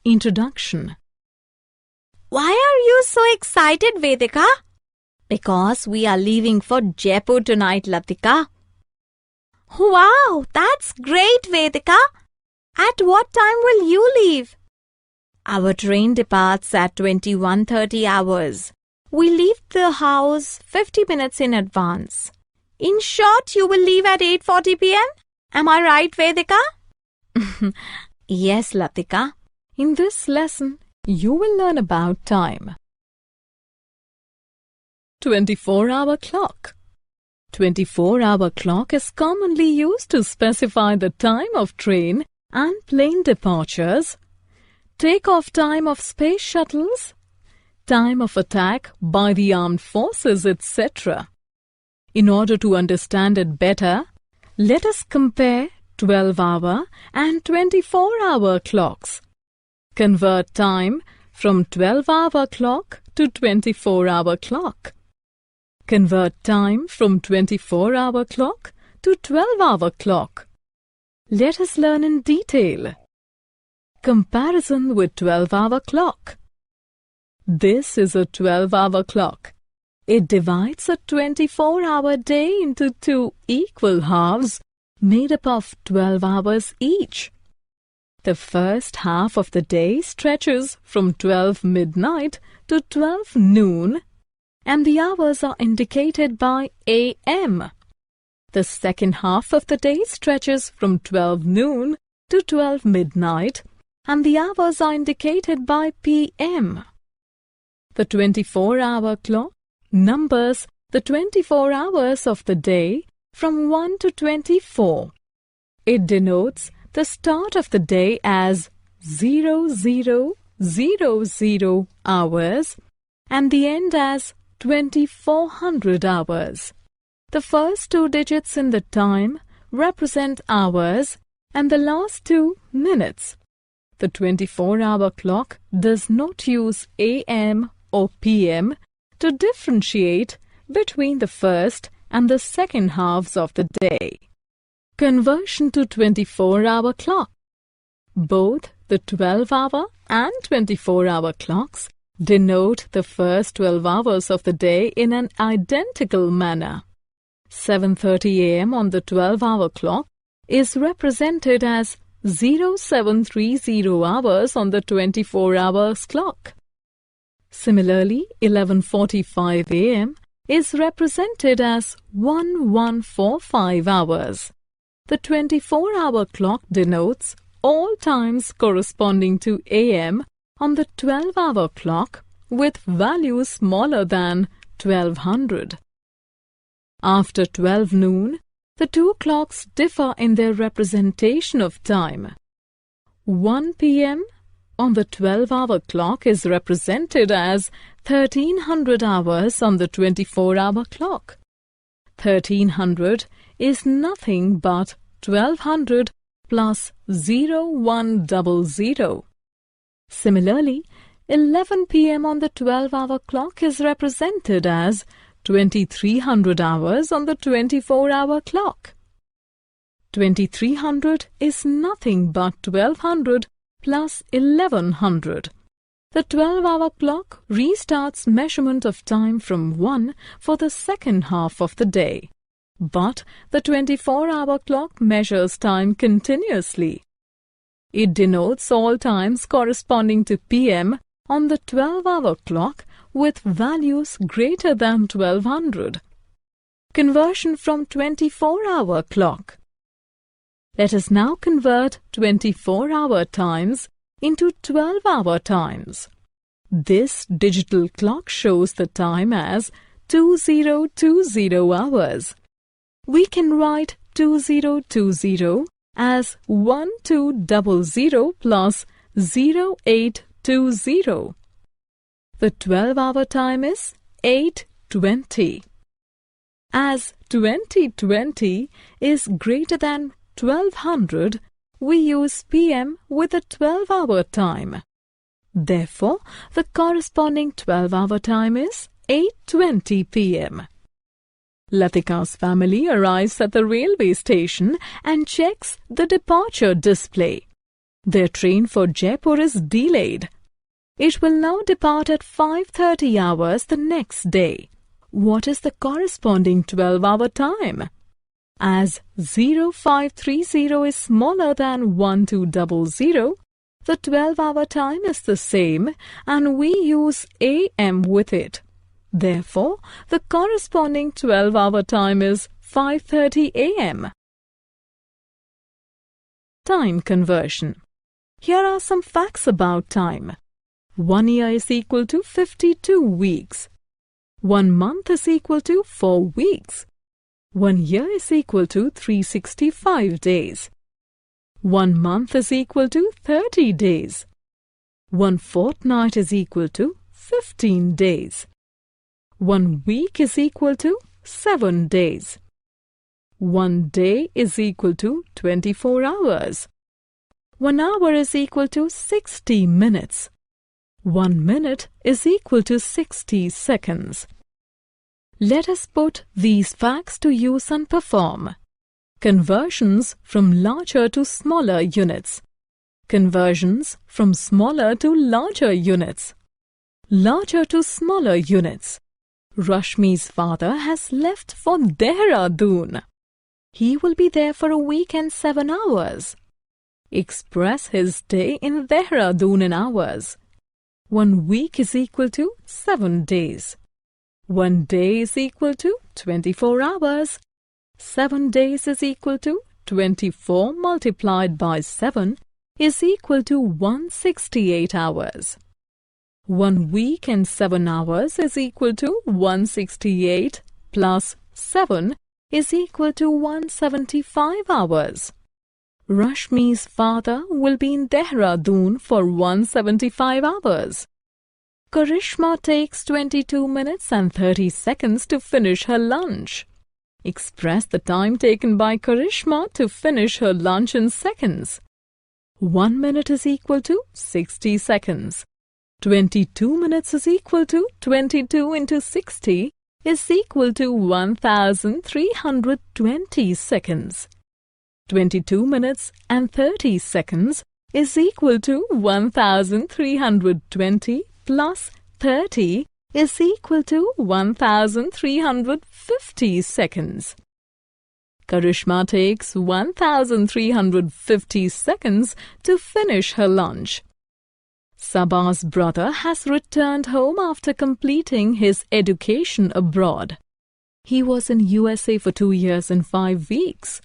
Introduction. Why are you so excited, Vedika? Because we are leaving for Jaipur tonight, Latika. Wow, that's great, Vedika. At what time will you leave? Our train departs at 21:30 hours. We leave the house 50 minutes in advance. In short, you will leave at 8:40 p.m.? Am I right, Vedika? Yes, Latika. In this lesson, you will learn about time. 24-hour clock. 24-hour clock is commonly used to specify the time of train and plane departures, take-off time of space shuttles, time of attack by the armed forces, etc. In order to understand it better, let us compare 12-hour and 24-hour clocks. Convert time from 12-hour clock to 24-hour clock. Convert time from 24-hour clock to 12-hour clock. Let us learn in detail. Comparison with 12-hour clock. This is a 12-hour clock. It divides a 24-hour day into two equal halves made up of 12 hours each. The first half of the day stretches from 12 midnight to 12 noon, and the hours are indicated by AM. The second half of the day stretches from 12 noon to 12 midnight, and the hours are indicated by PM. The 24-hour clock numbers the 24 hours of the day from 1 to 24. It denotes the start of the day as 0000 hours and the end as 2400 hours. The first two digits in the time represent hours and the last two minutes. The 24-hour clock does not use AM or PM to differentiate between the first and the second halves of the day. Conversion to 24-hour clock. Both the 12-hour and 24-hour clocks denote the first 12 hours of the day in an identical manner. 7:30 a.m. on the 12-hour clock is represented as 0730 hours on the 24-hour clock. Similarly, 11:45 a.m. is represented as 1145 hours. The 24-hour clock denotes all times corresponding to AM on the 12-hour clock with values smaller than 1200. After 12 noon, the two clocks differ in their representation of time. 1 p.m. on the 12-hour clock is represented as 1300 hours on the 24-hour clock. 1300 is nothing but 1200 plus 0100. Similarly, 11 p.m. on the 12-hour clock is represented as 2300 hours on the 24-hour clock. 2300 is nothing but 1200 plus 1100. The 12-hour clock restarts measurement of time from 1 for the second half of the day. But the 24-hour clock measures time continuously. It denotes all times corresponding to PM on the 12-hour clock with values greater than 1200. Conversion from 24-hour clock. Let us now convert 24-hour times into 12-hour times. This digital clock shows the time as 2020 hours. We can write 2020 as 1200 plus 0820. The 12-hour time is 8:20. As 2020 is greater than 1200, we use PM with a 12-hour time. Therefore, the corresponding 12-hour time is 8:20 p.m. Latika's family arrives at the railway station and checks the departure display. Their train for Jaipur is delayed. It will now depart at 5:30 hours the next day. What is the corresponding 12-hour time? As 0530 is smaller than 1200, the 12-hour time is the same and we use AM with it. Therefore, the corresponding 12-hour time is 5:30 AM. Time conversion. Here are some facts about time. 1 year is equal to 52 weeks. 1 month is equal to 4 weeks. 1 year is equal to 365 days. 1 month is equal to 30 days. 1 fortnight is equal to 15 days. 1 week is equal to 7 days. 1 day is equal to 24 hours. 1 hour is equal to 60 minutes. 1 minute is equal to 60 seconds. Let us put these facts to use and perform. Conversions from larger to smaller units. Conversions from smaller to larger units. Larger to smaller units. Rashmi's father has left for Dehradun. He will be there for a week and 7 hours. Express his day in Dehradun in hours. 1 week is equal to 7 days. 1 day is equal to 24 hours. 7 days is equal to 24 multiplied by 7 is equal to 168 hours. 1 week and 7 hours is equal to 168 plus 7 is equal to 175 hours. Rashmi's father will be in Dehradun for 175 hours. Karishma takes 22 minutes and 30 seconds to finish her lunch. Express the time taken by Karishma to finish her lunch in seconds. 1 minute is equal to 60 seconds. 22 minutes is equal to 22 into 60 is equal to 1320 seconds. 22 minutes and 30 seconds is equal to 1320 plus 30 is equal to 1350 seconds. Karishma takes 1350 seconds to finish her lunch. Saba's brother has returned home after completing his education abroad. He was in USA for 2 years and 5 weeks.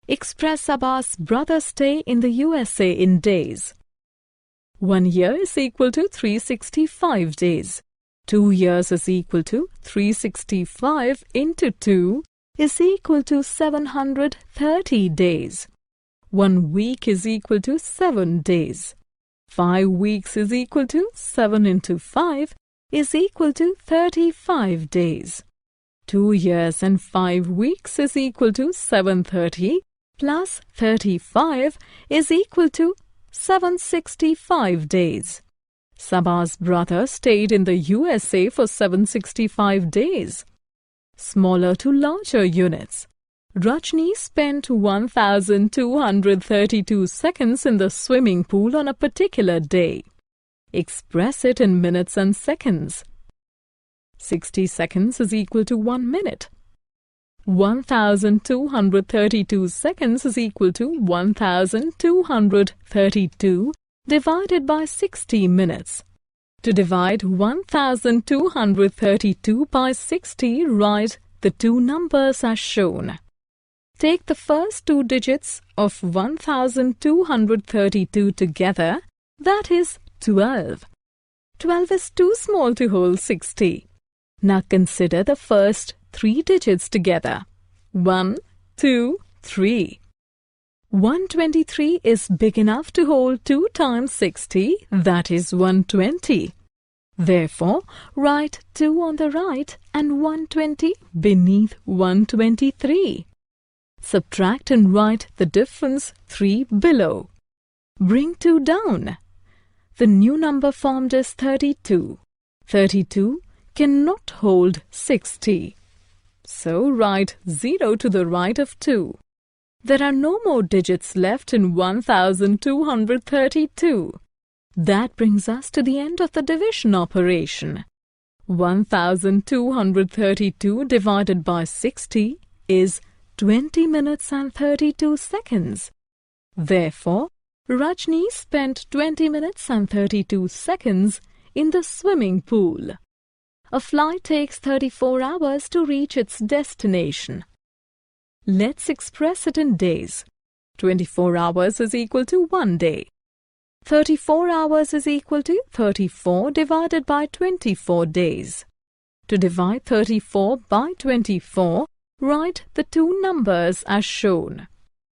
Express Saba's brother's stay in the USA in days. 1 year is equal to 365 days. 2 years is equal to 365 into 2 is equal to 730 days. 1 week is equal to 7 days. 5 weeks is equal to 7 into 5 is equal to 35 days. 2 years and 5 weeks is equal to 730 plus 35 is equal to 765 days. Saba's brother stayed in the USA for 765 days. Smaller to larger units. Rajni spent 1,232 seconds in the swimming pool on a particular day. Express it in minutes and seconds. 60 seconds is equal to 1 minute. 1,232 seconds is equal to 1,232 divided by 60 minutes. To divide 1,232 by 60, write the two numbers as shown. Take the first 2 digits of 1,232 together, that is 12. 12 is too small to hold 60. Now consider the first 3 digits together. 1, 2, 3. 123 is big enough to hold 2 times 60, that is 120. Therefore, write 2 on the right and 120 beneath 123. Subtract and write the difference 3 below. Bring 2 down. The new number formed is 32. 32 cannot hold 60. So write 0 to the right of 2. There are no more digits left in 1232. That brings us to the end of the division operation. 1232 divided by 60 is 20 minutes and 32 seconds. Therefore, Rajni spent 20 minutes and 32 seconds in the swimming pool. A flight takes 34 hours to reach its destination. Let's express it in days. 24 hours is equal to 1 day. 34 hours is equal to 34 divided by 24 days. To divide 34 by 24, write the two numbers as shown.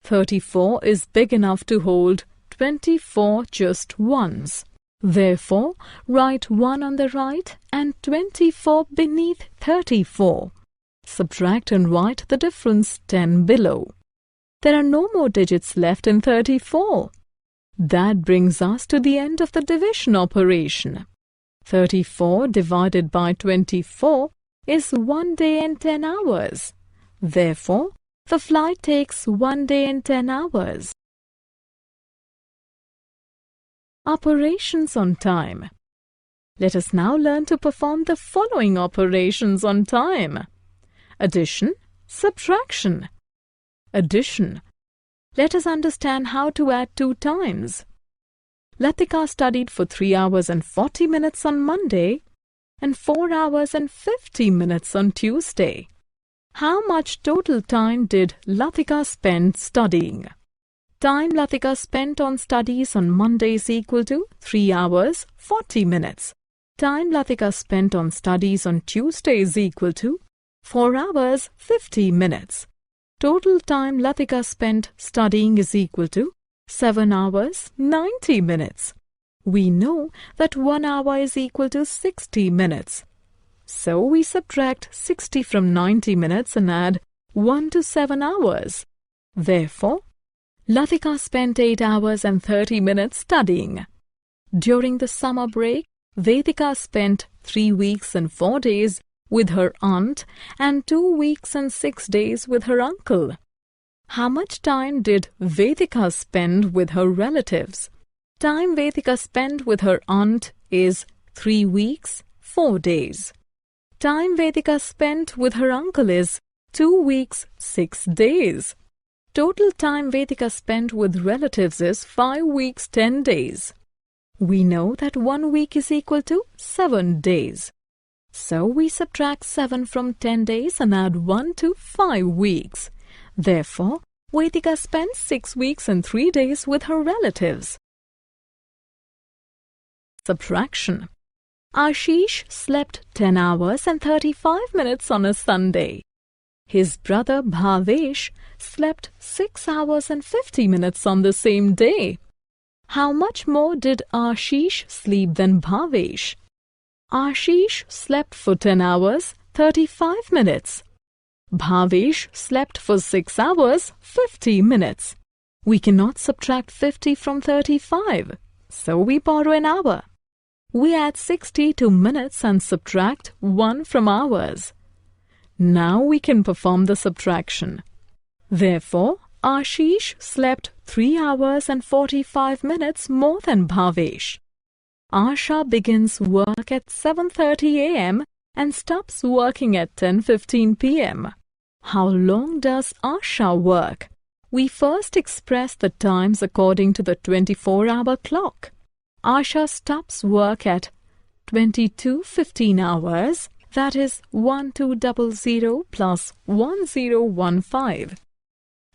34 is big enough to hold 24 just once. Therefore, write 1 on the right and 24 beneath 34. Subtract and write the difference 10 below. There are no more digits left in 34. That brings us to the end of the division operation. 34 divided by 24 is 1 day and 10 hours. Therefore, the flight takes 1 day and 10 hours. Operations on time. Let us now learn to perform the following operations on time. Addition, subtraction. Addition. Let us understand how to add 2 times. Latika studied for 3 hours and 40 minutes on Monday and 4 hours and 50 minutes on Tuesday. How much total time did Latika spend studying? Time Latika spent on studies on Monday is equal to 3 hours 40 minutes. Time Latika spent on studies on Tuesday is equal to 4 hours 50 minutes. Total time Latika spent studying is equal to 7 hours 90 minutes. We know that 1 hour is equal to 60 minutes. So we subtract 60 from 90 minutes and add 1 to 7 hours. Therefore, Latika spent 8 hours and 30 minutes studying. During the summer break, Vedika spent 3 weeks and 4 days with her aunt and 2 weeks and 6 days with her uncle. How much time did Vedika spend with her relatives? Time Vedika spent with her aunt is 3 weeks, 4 days. Time Vedika spent with her uncle is 2 weeks, 6 days. Total time Vedika spent with relatives is 5 weeks, 10 days. We know that 1 week is equal to 7 days. So we subtract 7 from 10 days and add 1 to 5 weeks. Therefore, Vedika spent 6 weeks and 3 days with her relatives. Subtraction. Ashish slept 10 hours and 35 minutes on a Sunday. His brother Bhavesh slept 6 hours and 50 minutes on the same day. How much more did Ashish sleep than Bhavesh? Ashish slept for 10 hours, 35 minutes. Bhavesh slept for 6 hours, 50 minutes. We cannot subtract 50 from 35, so we borrow an hour. We add 60 to minutes and subtract 1 from hours. Now we can perform the subtraction. Therefore, Ashish slept 3 hours and 45 minutes more than Bhavesh. Asha begins work at 7:30 a.m. and stops working at 10:15 p.m. How long does Asha work? We first express the times according to the 24-hour clock. Asha stops work at 22:15 hours, that is 1200 plus 1015.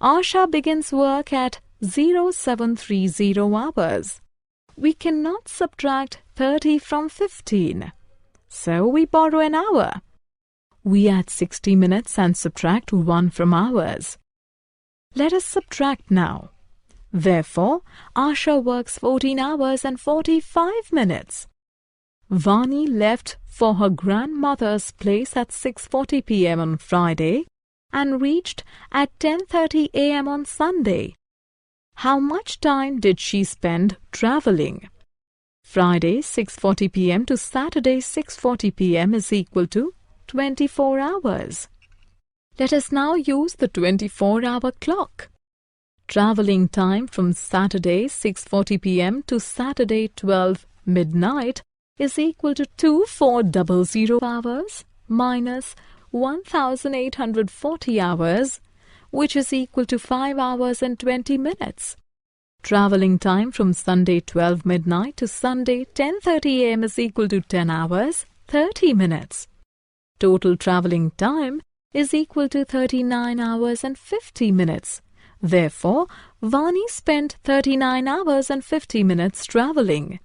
Asha begins work at 0730 hours. We cannot subtract 30 from 15, so we borrow an hour. We add 60 minutes and subtract 1 from hours. Let us subtract now. Therefore, Asha works 14 hours and 45 minutes. Vani left for her grandmother's place at 6:40 p.m. on Friday and reached at 10:30 a.m. on Sunday. How much time did she spend traveling? Friday 6:40 p.m. to Saturday 6:40 p.m. is equal to 24 hours. Let us now use the 24-hour clock. Traveling time from Saturday 6:40 p.m. to Saturday 12 midnight is equal to 2400 hours minus 1840 hours, which is equal to 5 hours and 20 minutes. Traveling time from Sunday 12 midnight to Sunday 10:30 a.m. is equal to 10 hours 30 minutes. Total traveling time is equal to 39 hours and 50 minutes. Therefore, Vani spent 39 hours and 50 minutes traveling.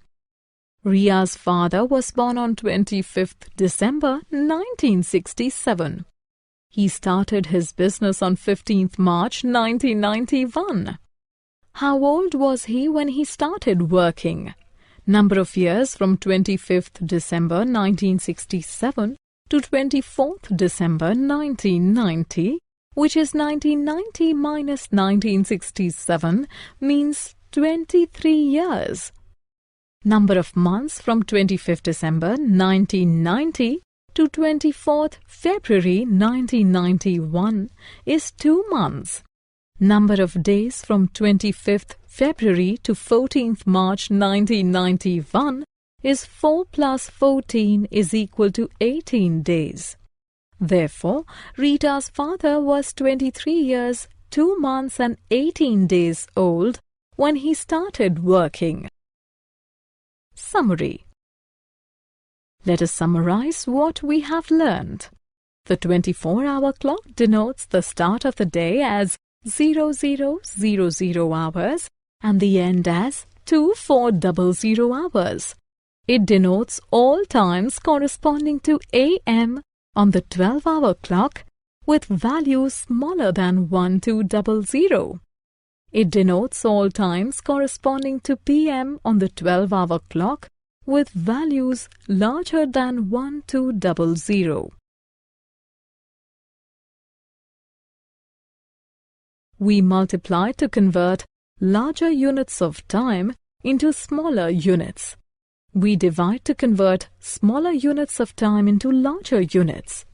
Ria's father was born on 25th December 1967. He started his business on 15th March 1991. How old was he when he started working? Number of years from 25th December 1967 to 24th December 1990, which is 1990 minus 1967, means 23 years. Number of months from 25th December 1990 to 24th February 1991 is 2 months. Number of days from 25th February to 14th March 1991 is 4 plus 14 is equal to 18 days. Therefore, Rita's father was 23 years, 2 months and 18 days old when he started working. Summary. Let us summarize what we have learned. The 24-hour clock denotes the start of the day as 0000 hours and the end as 2400 hours. It denotes all times corresponding to AM on the 12-hour clock with values smaller than 1200. It denotes all times corresponding to PM on the 12-hour clock with values larger than 1200. We multiply to convert larger units of time into smaller units. We divide to convert smaller units of time into larger units.